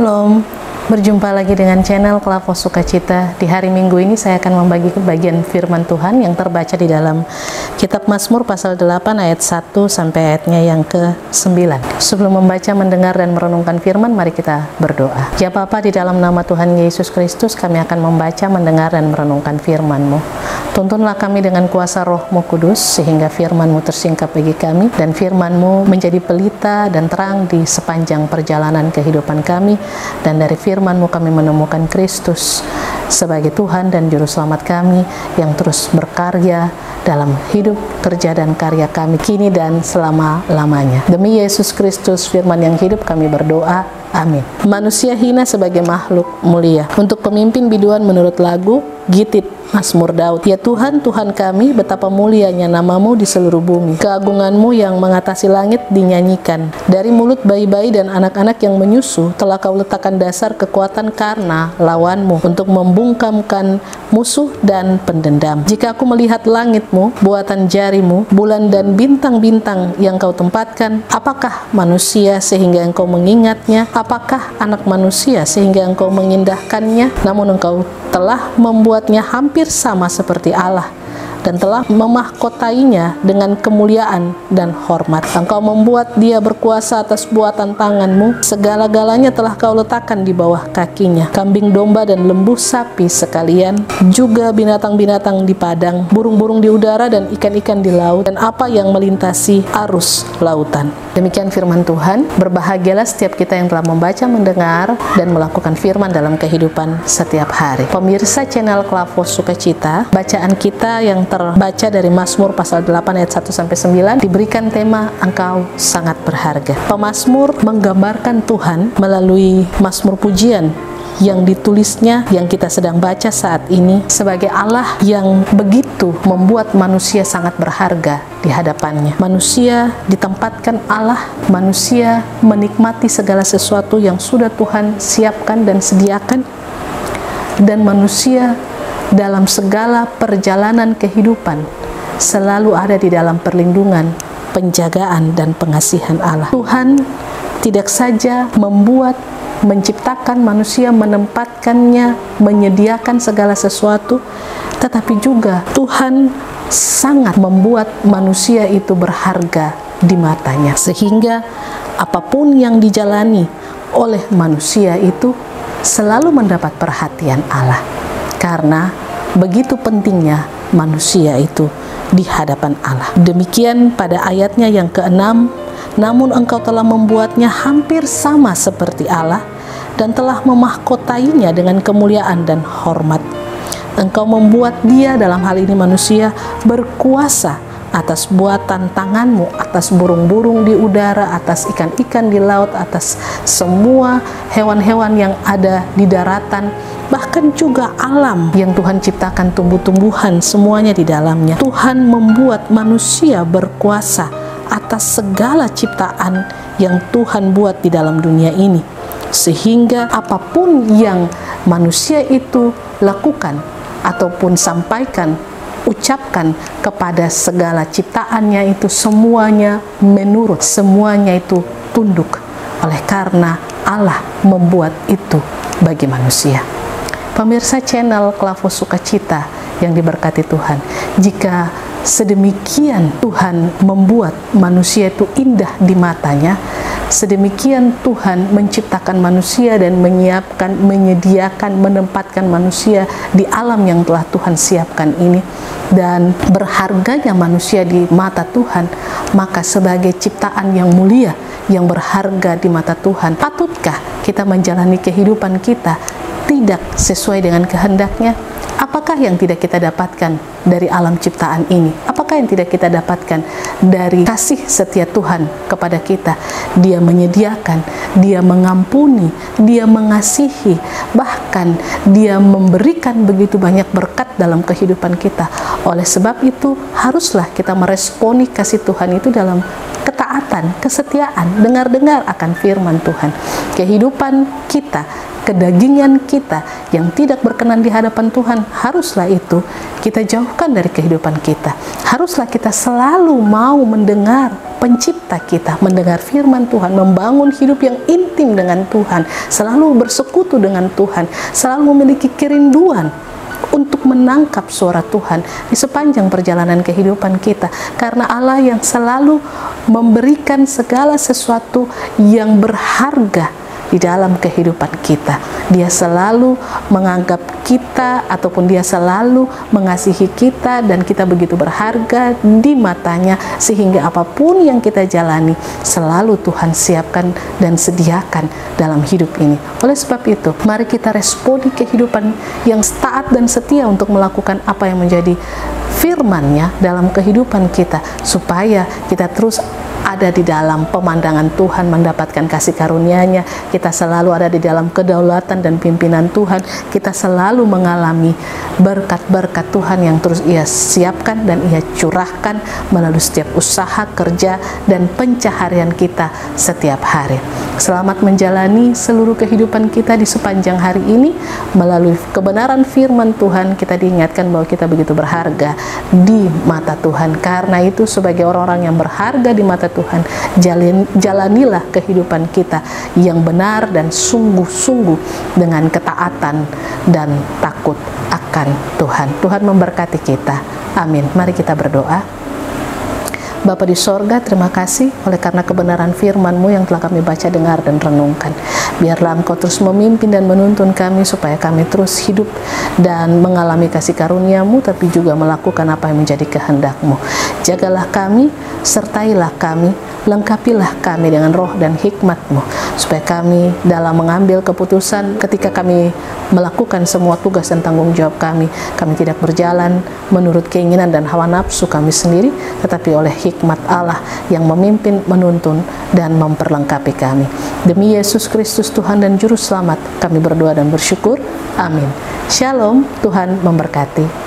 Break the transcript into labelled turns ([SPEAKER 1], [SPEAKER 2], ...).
[SPEAKER 1] Shalom, berjumpa lagi dengan channel Klavos Sukacita. Di hari Minggu ini saya akan membagi bagian firman Tuhan yang terbaca di dalam kitab Mazmur pasal 8 ayat 1 sampai ayatnya yang ke-9. Sebelum membaca, mendengar, dan merenungkan firman, mari kita berdoa. Ya Bapa, di dalam nama Tuhan Yesus Kristus, kami akan membaca, mendengar, dan merenungkan firman-Mu. Tuntunlah kami dengan kuasa Roh-Mu Kudus, sehingga firman-Mu tersingkap bagi kami, dan firman-Mu menjadi pelita dan terang di sepanjang perjalanan kehidupan kami, dan dari firman-Mu kami menemukan Kristus sebagai Tuhan dan Juru Selamat kami yang terus berkarya dalam hidup, kerja, dan karya kami kini dan selama-lamanya. Demi Yesus Kristus, firman yang hidup, kami berdoa. Amin. Manusia hina sebagai makhluk mulia. Untuk pemimpin biduan menurut lagu Gitit Mazmur Daud. Ya Tuhan, Tuhan kami, betapa mulianya nama-Mu di seluruh bumi. Keagungan-Mu yang mengatasi langit dinyanyikan. Dari mulut bayi-bayi dan anak-anak yang menyusu, telah Kau letakkan dasar kekuatan karena lawan-Mu, untuk membungkamkan musuh dan pendendam. Jika aku melihat langit-Mu, buatan jari-Mu, bulan dan bintang-bintang yang Kau tempatkan, apakah manusia sehingga Engkau mengingatnya? Apakah anak manusia sehingga Engkau mengindahkannya? Namun Engkau telah membuatnya hampir sama seperti Allah, dan telah memahkotainya dengan kemuliaan dan hormat. Engkau membuat dia berkuasa atas buatan tangan-Mu. Segala-galanya telah Kau letakkan di bawah kakinya. Kambing domba dan lembu sapi sekalian, juga binatang-binatang di padang, burung-burung di udara dan ikan-ikan di laut, dan apa yang melintasi arus lautan. Demikian firman Tuhan. Berbahagialah setiap kita yang telah membaca, mendengar, dan melakukan firman dalam kehidupan setiap hari. Pemirsa channel Klavos Sukacita, bacaan kita yang terbaca dari Mazmur pasal 8 ayat 1 sampai 9 diberikan tema Engkau sangat berharga. Pemazmur menggambarkan Tuhan melalui mazmur pujian yang ditulisnya, yang kita sedang baca saat ini, sebagai Allah yang begitu membuat manusia sangat berharga di hadapannya. Manusia ditempatkan Allah, manusia menikmati segala sesuatu yang sudah Tuhan siapkan dan sediakan, dan manusia dalam segala perjalanan kehidupan selalu ada di dalam perlindungan, penjagaan, dan pengasihan Allah. Tuhan tidak saja menciptakan manusia, menempatkannya, menyediakan segala sesuatu, tetapi juga Tuhan sangat membuat manusia itu berharga di matanya, sehingga apapun yang dijalani oleh manusia itu selalu mendapat perhatian Allah, karena begitu pentingnya manusia itu di hadapan Allah. Demikian pada ayatnya yang ke-6, namun Engkau telah membuatnya hampir sama seperti Allah, dan telah memahkotainya dengan kemuliaan dan hormat. Engkau membuat dia, dalam hal ini manusia, berkuasa atas buatan tangan-Mu, atas burung-burung di udara, atas ikan-ikan di laut, atas semua hewan-hewan yang ada di daratan, bahkan juga alam yang Tuhan ciptakan, tumbuh-tumbuhan, semuanya di dalamnya. Tuhan membuat manusia berkuasa atas segala ciptaan yang Tuhan buat di dalam dunia ini, sehingga apapun yang manusia itu lakukan ataupun sampaikan, ucapkan kepada segala ciptaannya itu, semuanya menurut, semuanya itu tunduk, oleh karena Allah membuat itu bagi manusia. Pemirsa channel Klavos Sukacita yang diberkati Tuhan, jika sedemikian Tuhan membuat manusia itu indah di matanya, sedemikian Tuhan menciptakan manusia dan menyiapkan, menyediakan, menempatkan manusia di alam yang telah Tuhan siapkan ini, dan berharganya manusia di mata Tuhan, maka sebagai ciptaan yang mulia, yang berharga di mata Tuhan, patutkah kita menjalani kehidupan kita tidak sesuai dengan kehendaknya? Apakah yang tidak kita dapatkan dari alam ciptaan ini? Apakah yang tidak kita dapatkan dari kasih setia Tuhan kepada kita? Dia menyediakan, Dia mengampuni, Dia mengasihi, bahkan Dia memberikan begitu banyak berkat dalam kehidupan kita. Oleh sebab itu, haruslah kita meresponi kasih Tuhan itu dalam ketaatan, kesetiaan, dengar-dengar akan firman Tuhan. Kehidupan kita, kedagingan kita yang tidak berkenan di hadapan Tuhan, haruslah itu kita jauhkan dari kehidupan kita. Haruslah kita selalu mau mendengar pencipta kita, mendengar firman Tuhan, membangun hidup yang intim intim dengan Tuhan, selalu bersekutu dengan Tuhan, selalu memiliki kerinduan untuk menangkap suara Tuhan di sepanjang perjalanan kehidupan kita, karena Allah yang selalu memberikan segala sesuatu yang berharga di dalam kehidupan kita. Dia selalu menganggap kita, ataupun dia selalu mengasihi kita, dan kita begitu berharga di matanya, sehingga apapun yang kita jalani selalu Tuhan siapkan dan sediakan dalam hidup ini. Oleh sebab itu, mari kita responi kehidupan yang taat dan setia untuk melakukan apa yang menjadi firman-Nya dalam kehidupan kita, supaya kita terus ada di dalam pemandangan Tuhan, mendapatkan kasih karunia-Nya. Kita selalu ada di dalam kedaulatan dan pimpinan Tuhan. Kita selalu mengalami berkat-berkat Tuhan yang terus Ia siapkan dan Ia curahkan melalui setiap usaha, kerja, dan pencaharian kita setiap hari. Selamat menjalani seluruh kehidupan kita di sepanjang hari ini. Melalui kebenaran firman Tuhan, kita diingatkan bahwa kita begitu berharga di mata Tuhan. Karena itu, sebagai orang-orang yang berharga di mata Tuhan, jalanilah kehidupan kita yang benar dan sungguh-sungguh dengan ketaatan dan takut akan Tuhan. Tuhan memberkati kita. Amin. Mari kita berdoa. Bapa di sorga, terima kasih oleh karena kebenaran firman-Mu yang telah kami baca, dengar, dan renungkan. Biarlah Engkau terus memimpin dan menuntun kami, supaya kami terus hidup dan mengalami kasih karunia-Mu, tapi juga melakukan apa yang menjadi kehendak-Mu. Jagalah kami, sertailah kami, lengkapilah kami dengan roh dan hikmat-Mu, supaya kami dalam mengambil keputusan ketika kami melakukan semua tugas dan tanggung jawab kami tidak berjalan menurut keinginan dan hawa nafsu kami sendiri, tetapi oleh hikmat Allah yang memimpin, menuntun, dan memperlengkapi kami. Demi Yesus Kristus Tuhan dan Juru Selamat, kami berdoa dan bersyukur. Amin. Shalom, Tuhan memberkati.